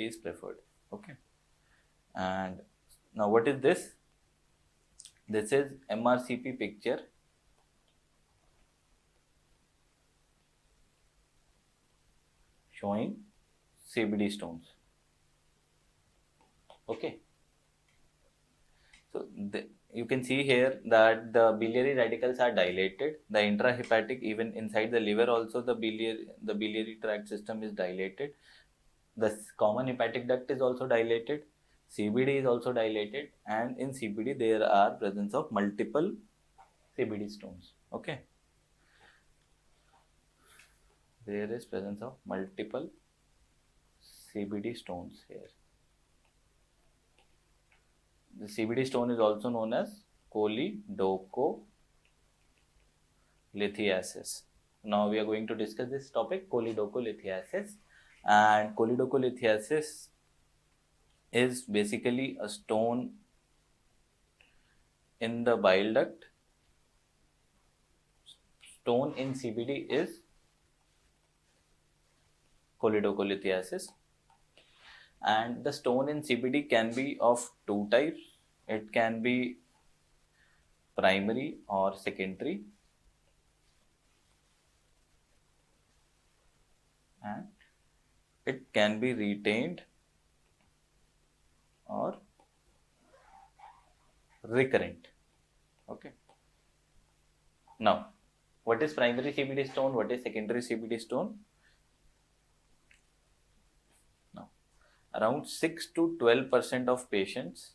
is preferred. Okay. And now what is this? This is MRCP picture showing CBD stones. Okay. So you can see here that the biliary radicals are dilated. The intrahepatic, even inside the liver also the biliary tract system is dilated. The common hepatic duct is also dilated. CBD is also dilated, and in CBD there are presence of multiple CBD stones. Okay. There is presence of multiple CBD stones here. The CBD stone is also known as Choledocholithiasis. Now we are going to discuss this topic, Choledocholithiasis. And Choledocholithiasis is basically a stone in the bile duct. Stone in CBD is Choledocholithiasis. And the stone in CBD can be of two types. It can be primary or secondary, and it can be retained or recurrent. Okay. Now, what is primary CBD stone? What is secondary CBD stone? Now, around 6 to 12% of patients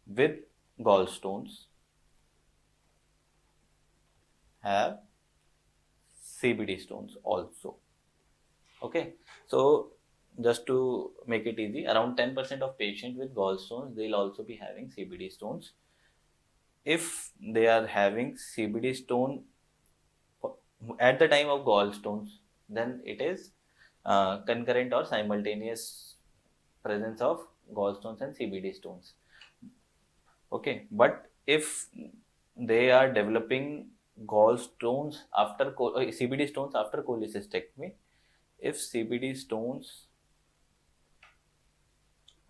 with gallstones have CBD stones also. Okay, so just to make it easy, around 10% of patients with gallstones, they'll also be having CBD stones. If they are having CBD stone at the time of gallstones, then it is concurrent or simultaneous presence of gallstones and CBD stones. Okay, but if they are developing gallstones after CBD stones after cholecystectomy, if CBD stones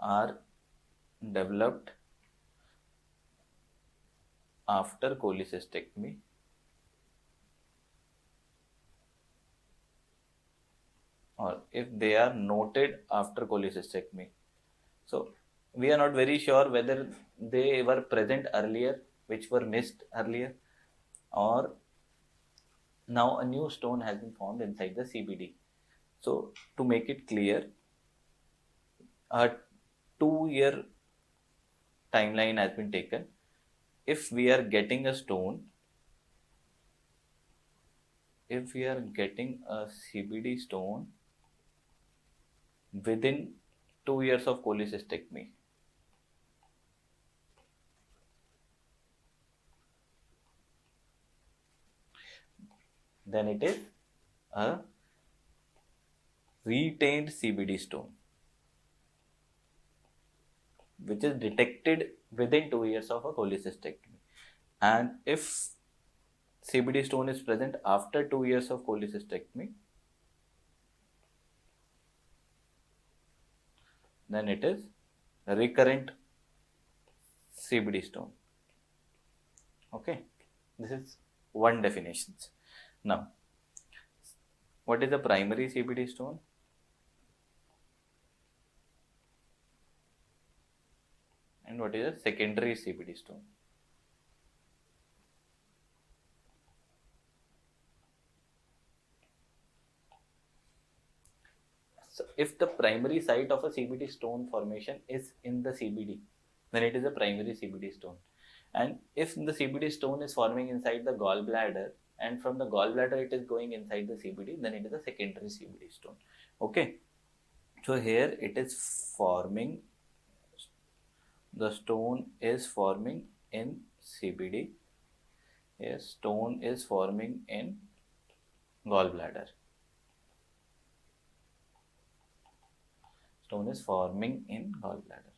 are developed after cholecystectomy, or if they are noted after cholecystectomy, so we are not very sure whether they were present earlier, which were missed earlier, or now a new stone has been formed inside the CBD. So to make it clear, a 2-year timeline has been taken. If we are getting a stone, if we are getting a CBD stone within 2 years of cholecystectomy, then it is a retained CBD stone, which is detected within 2 years of a cholecystectomy. And if CBD stone is present after 2 years of cholecystectomy, then it is a recurrent CBD stone. Okay, this is one definition. Now, what is a primary CBD stone? And what is a secondary CBD stone? So, if the primary site of a CBD stone formation is in the CBD, then it is a primary CBD stone. And if the CBD stone is forming inside the gallbladder, and from the gallbladder it is going inside the CBD, then it is a secondary CBD stone. Okay, so here it is forming, the stone is forming in CBD, a stone is forming in gallbladder, stone is forming in gallbladder.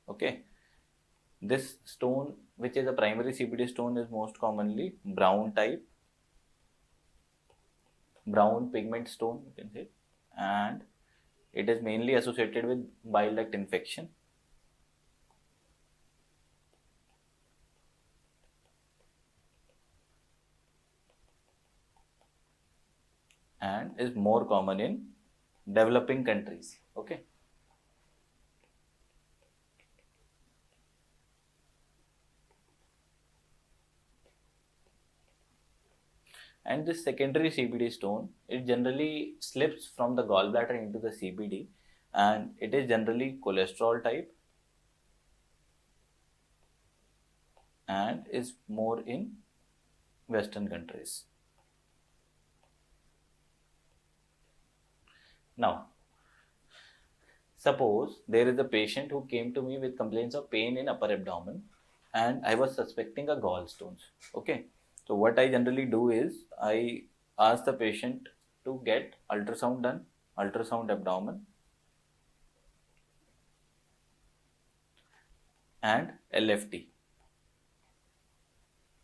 Okay, this stone which is a primary CBD stone, is most commonly brown type, brown pigment stone, you can say, and it is mainly associated with bile duct infection. And is more common in developing countries. Okay. And this secondary CBD stone, it generally slips from the gallbladder into the CBD, and it is generally cholesterol type and is more in Western countries. Now, suppose there is a patient who came to me with complaints of pain in upper abdomen, and I was suspecting a gallstones. Okay. So what I generally do is I ask the patient to get ultrasound done, ultrasound abdomen, and LFT.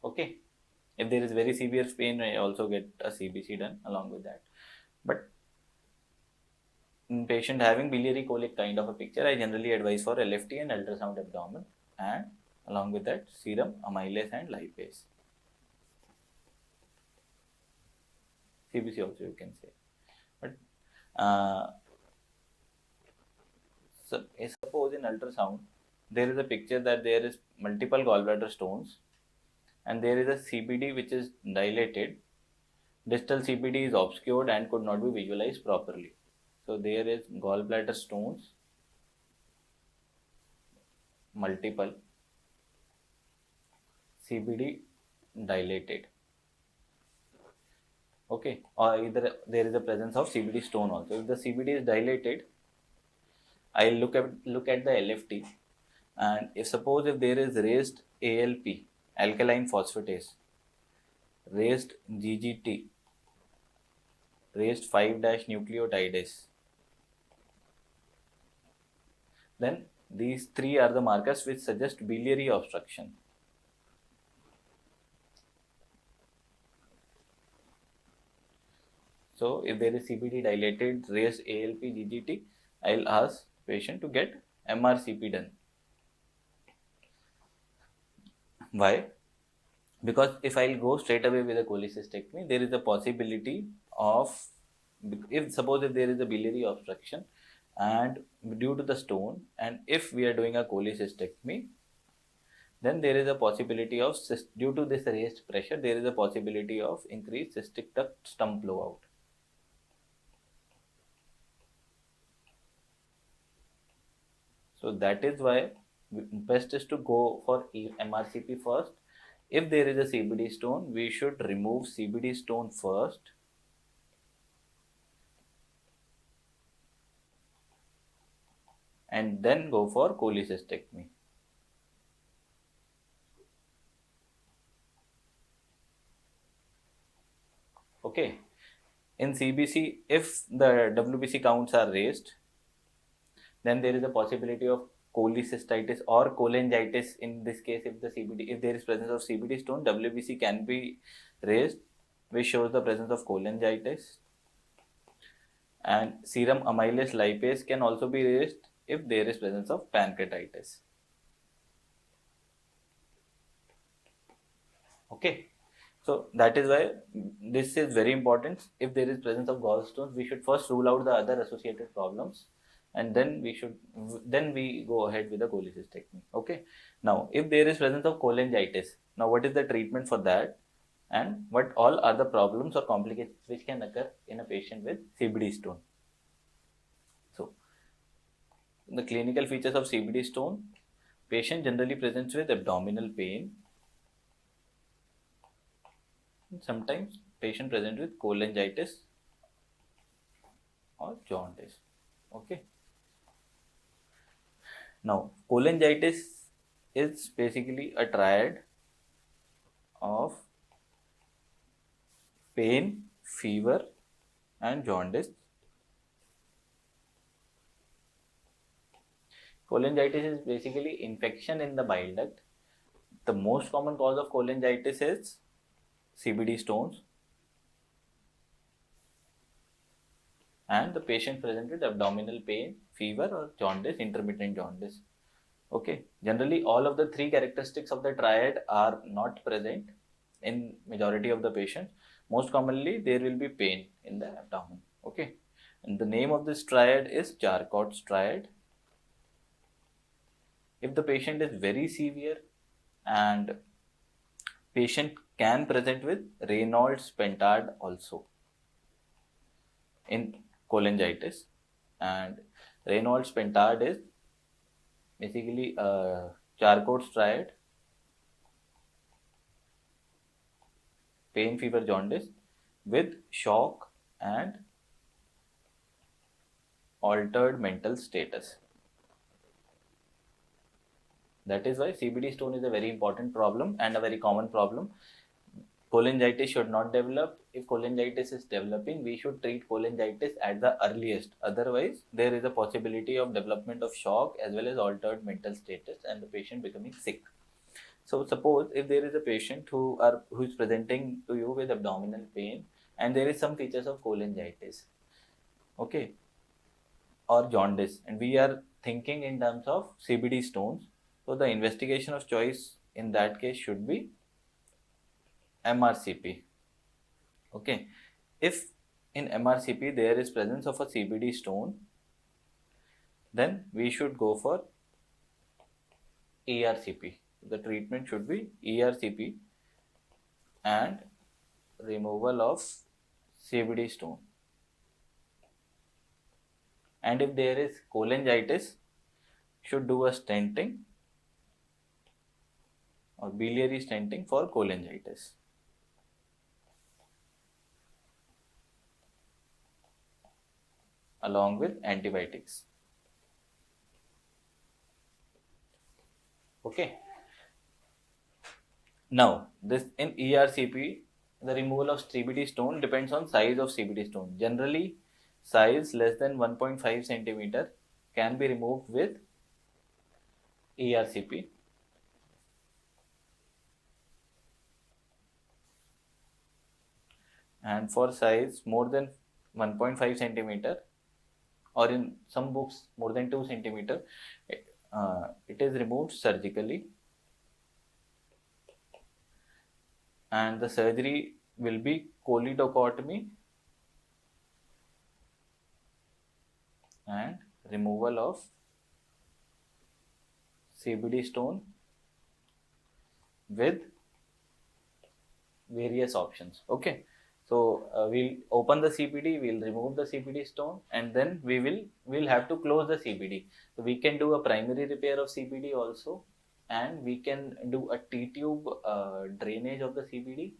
Okay. If there is very severe pain, I also get a CBC done along with that. But in patient having biliary colic kind of a picture, I generally advise for LFT and ultrasound abdomen, and along with that serum amylase and lipase. CBC also you can say. But so suppose in ultrasound there is a picture that there is multiple gallbladder stones and there is a CBD which is dilated. Distal CBD is obscured and could not be visualized properly. So there is gallbladder stones, multiple, CBD dilated. Okay, or either there is a presence of CBD stone also. If the CBD is dilated, I look at the LFT, and if suppose if there is raised ALP, alkaline phosphatase, raised GGT, raised 5-nucleotidase, then these three are the markers which suggest biliary obstruction. So if there is CBD dilated, raised ALP, GGT, I'll ask patient to get MRCP done. Why? Because if I'll go straight away with a cholecystectomy, there is a possibility of, if suppose if there is a biliary obstruction and due to the stone, and if we are doing a cholecystectomy, then there is a possibility of, due to this raised pressure, there is a possibility of increased cystic duct stump blowout. So that is why best is to go for MRCP first. If there is a CBD stone, we should remove CBD stone first, and then go for cholecystectomy. Okay. In CBC, if the WBC counts are raised, then there is a possibility of cholecystitis or cholangitis. In this case, if there is presence of CBD stone, WBC can be raised, which shows the presence of cholangitis. And serum amylase lipase can also be raised if there is presence of pancreatitis. Okay. So that is why this is very important. If there is presence of gallstones, we should first rule out the other associated problems, and then we go ahead with the cholecystectomy. Okay. Now, if there is presence of cholangitis, now what is the treatment for that, and what all are the problems or complications which can occur in a patient with CBD stone? So, the clinical features of CBD stone: patient generally presents with abdominal pain. Sometimes patient present with cholangitis or jaundice. Okay. Now, cholangitis is basically a triad of pain, fever, and jaundice. Cholangitis is basically infection in the bile duct. The most common cause of cholangitis is CBD stones, and the patient presented abdominal pain, fever, or jaundice, intermittent jaundice. Okay, generally all of the three characteristics of the triad are not present in majority of the patients. Most commonly there will be pain in the abdomen. Okay, and the name of this triad is Charcot's triad. If the patient is very severe, and patient can present with Raynaud's pentad also in cholangitis, and Raynaud's pentad is basically Charcot's triad, pain, fever, jaundice with shock and altered mental status. That is why CBD stone is a very important problem and a very common problem. Cholangitis should not develop. If cholangitis is developing, we should treat cholangitis at the earliest. Otherwise, there is a possibility of development of shock as well as altered mental status and the patient becoming sick. So suppose if there is a patient who is presenting to you with abdominal pain and there is some features of cholangitis, okay, or jaundice, and we are thinking in terms of CBD stones, so the investigation of choice in that case should be MRCP. Okay, if in MRCP there is presence of a CBD stone, then we should go for ERCP. The treatment should be ERCP and removal of CBD stone. And if there is cholangitis, should do a stenting or biliary stenting for cholangitis. Along with antibiotics. Okay. Now, this in ERCP, the removal of CBD stone depends on size of CBD stone. Generally, size less than 1.5 centimeter can be removed with ERCP. And for size more than 1.5 centimeter, or in some books more than 2 centimeter, it is removed surgically, and the surgery will be choledochotomy and removal of CBD stone with various options. Okay, so we'll open the CBD, we'll remove the CBD stone, and then we'll have to close the CBD. So we can do a primary repair of CBD also, and we can do a T-tube drainage of the CBD,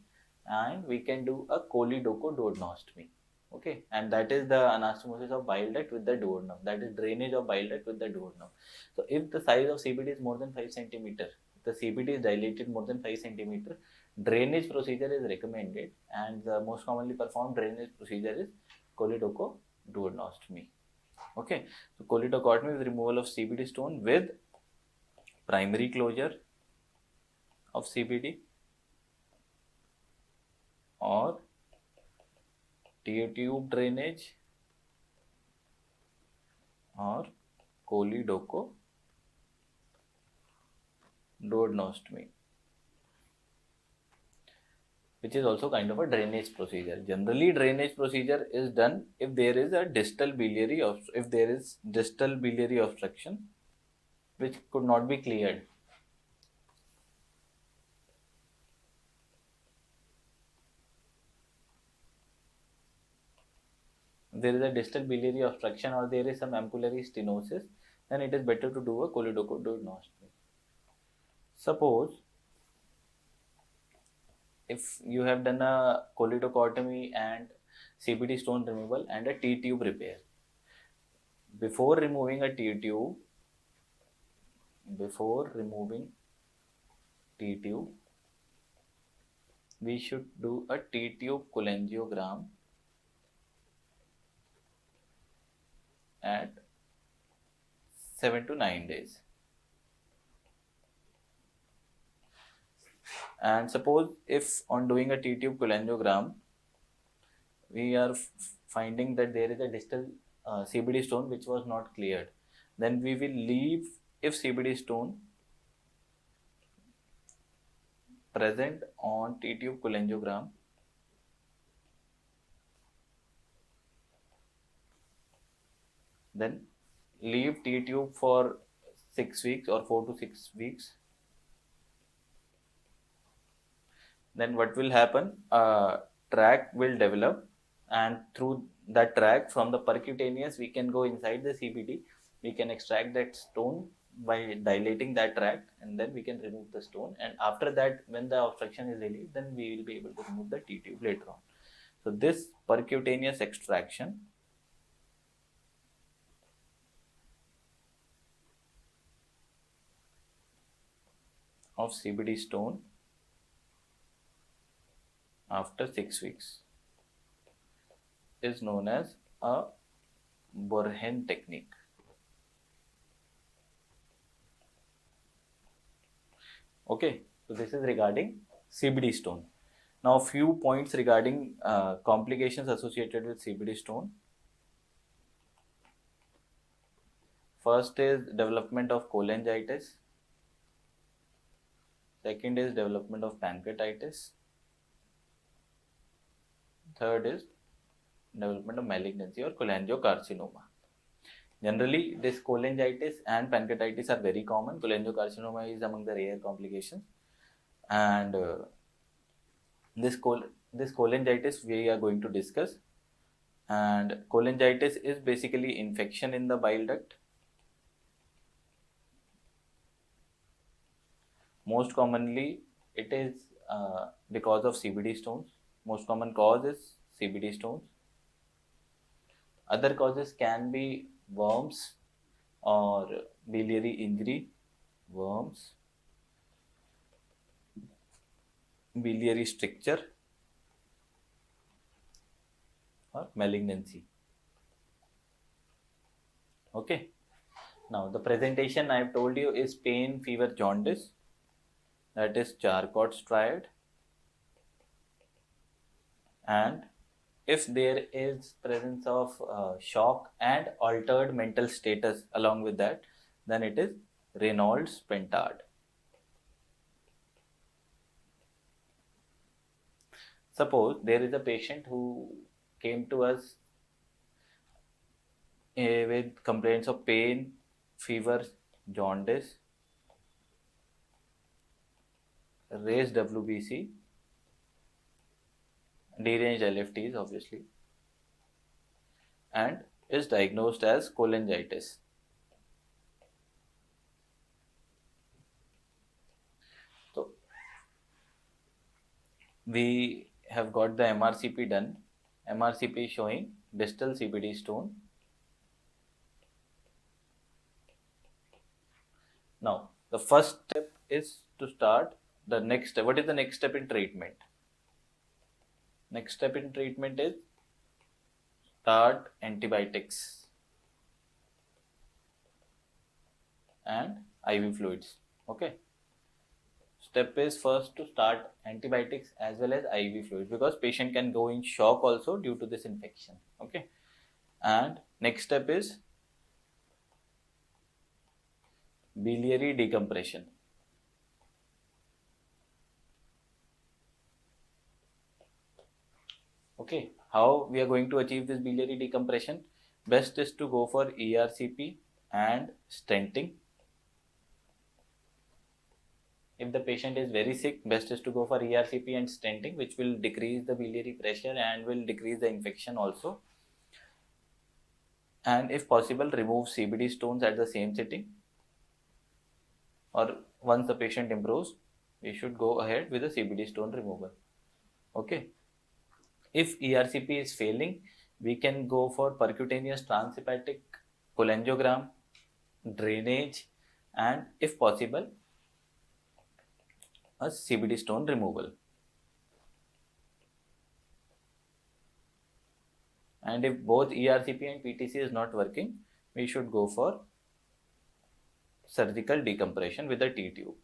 and we can do a choledochoduodenostomy. Okay, and that is the anastomosis of bile duct with the duodenum. That is drainage of bile duct with the duodenum. So if the size of CBD is more than 5 centimeter, the CBD is dilated more than 5 centimeter, drainage procedure is recommended, and the most commonly performed drainage procedure is choledochoduodenostomy. Okay, so choledochotomy is removal of CBD stone with primary closure of CBD or T-tube drainage or choledochoduodenostomy, which is also kind of a drainage procedure. Generally, drainage procedure is done if there is a distal biliary obstruction which could not be cleared. If there is a distal biliary obstruction or there is some ampullary stenosis, then it is better to do a choledochoduodenostomy. Suppose if you have done a choledochotomy and CBD stone removal and a T-tube repair, before removing T-tube, we should do a T-tube cholangiogram at 7 to 9 days. And suppose if on doing a T-tube cholangiogram, we are finding that there is a distal CBD stone which was not cleared, then we will leave, if CBD stone present on T-tube cholangiogram, then leave T-tube for 6 weeks or 4 to 6 weeks. Then what will happen? Tract will develop, and through that tract, from the percutaneous, we can go inside the CBD. We can extract that stone by dilating that tract, and then we can remove the stone. And after that, when the obstruction is relieved, then we will be able to remove the T-tube later on. So this percutaneous extraction of CBD stone after 6 weeks is known as a Burhen technique. Okay, so this is regarding CBD stone. Now, few points regarding complications associated with CBD stone. First is development of cholangitis. Second is development of pancreatitis. Third is development of malignancy or cholangiocarcinoma. Generally, this cholangitis and pancreatitis are very common. Cholangiocarcinoma is among the rare complications. And this cholangitis we are going to discuss. And cholangitis is basically infection in the bile duct. Most commonly, it is because of CBD stones. Most common cause is CBD stones. Other causes can be worms or biliary injury, worms, biliary stricture, or malignancy. Okay. Now the presentation I have told you is pain, fever, jaundice. That is Charcot's triad. And if there is presence of shock and altered mental status along with that, then it is Reynolds pentad. Suppose there is a patient who came to us with complaints of pain, fever, jaundice, raised WBC, deranged LFTs obviously, and is diagnosed as cholangitis. So we have got the MRCP done. MRCP showing distal CBD stone. Now the first step is to start the next step. What is the next step in treatment? Next step in treatment is start antibiotics and IV fluids. Okay. Step is first to start antibiotics as well as IV fluids, because patient can go in shock also due to this infection. Okay. And next step is biliary decompression. Okay, how we are going to achieve this biliary decompression? Best is to go for ERCP and stenting. If the patient is very sick, best is to go for ERCP and stenting, which will decrease the biliary pressure and will decrease the infection also. And if possible, remove CBD stones at the same sitting. Or once the patient improves, we should go ahead with the CBD stone removal. Okay. If ERCP is failing, we can go for percutaneous transhepatic cholangiogram, drainage, and if possible, a CBD stone removal. And if both ERCP and PTC is not working, we should go for surgical decompression with a T-tube.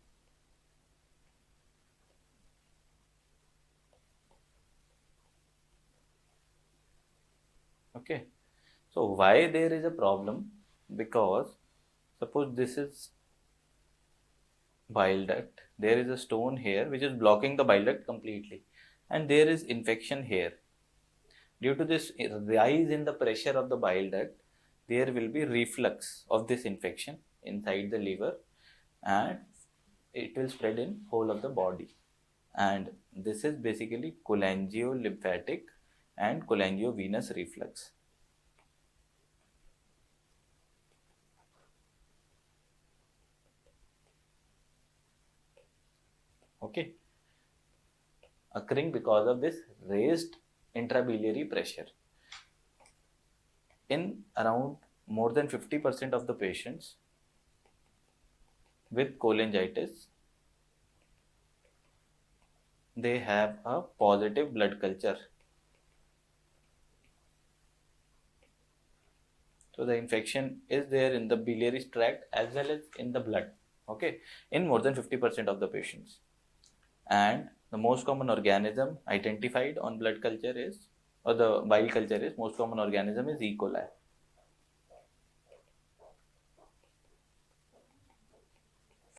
Okay, so why there is a problem? Because suppose this is bile duct, there is a stone here which is blocking the bile duct completely, and there is infection here. Due to this rise in the pressure of the bile duct, there will be reflux of this infection inside the liver, and it will spread in whole of the body. And this is basically cholangiolymphatic and cholangiovenous reflux. Okay, occurring because of this raised intrabiliary pressure. In around more than 50% of the patients with cholangitis, they have a positive blood culture. So the infection is there in the biliary tract as well as in the blood. Okay, in more than 50% of the patients. And the most common organism identified on blood culture is, or the bile culture is, most common organism is E. coli.